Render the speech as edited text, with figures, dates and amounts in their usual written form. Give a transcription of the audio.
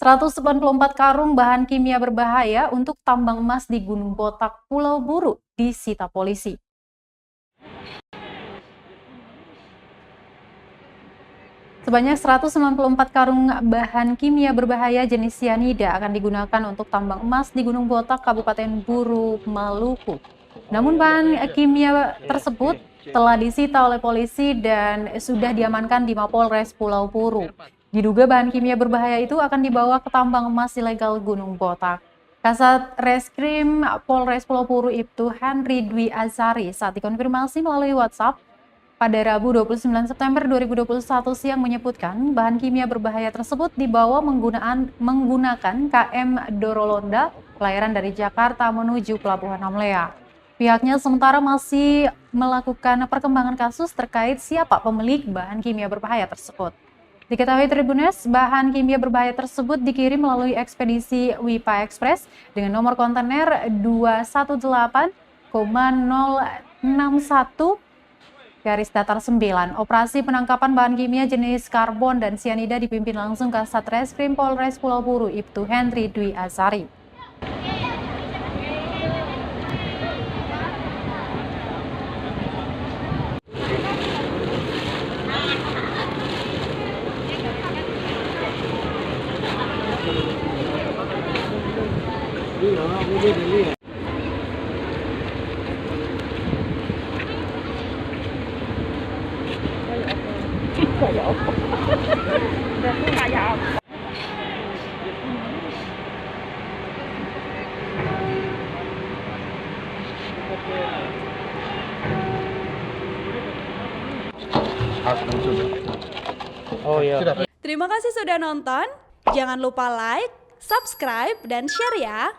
194 karung bahan kimia berbahaya untuk tambang emas di Gunung Botak, Pulau Buru, disita polisi. Sebanyak 194 karung bahan kimia berbahaya jenis cyanida akan digunakan untuk tambang emas di Gunung Botak, Kabupaten Buru, Maluku. Namun bahan kimia tersebut telah disita oleh polisi dan sudah diamankan di Mapolres Pulau Buru. Diduga bahan kimia berbahaya itu akan dibawa ke tambang emas ilegal Gunung Botak. Kasat Reskrim Polres Pulau Buru Ibtu Henry Dwi Azari saat dikonfirmasi melalui WhatsApp pada Rabu 29 September 2021 siang menyebutkan bahan kimia berbahaya tersebut dibawa menggunakan KM Dorolonda pelayaran dari Jakarta menuju Pelabuhan Amlea. Pihaknya sementara masih melakukan perkembangan kasus terkait siapa pemilik bahan kimia berbahaya tersebut. Diketahui Tribunes, bahan kimia berbahaya tersebut dikirim melalui ekspedisi Wipa Express dengan nomor kontainer 218,061 garis datar 9. Operasi penangkapan bahan kimia jenis karbon dan sianida dipimpin langsung Kasat Reskrim Polres Pulau Buru Ibtu Henry Dwi Azari. Kayak apa? Kayak apa? Oh iya. Terima kasih sudah nonton. Jangan lupa like, subscribe, dan share ya.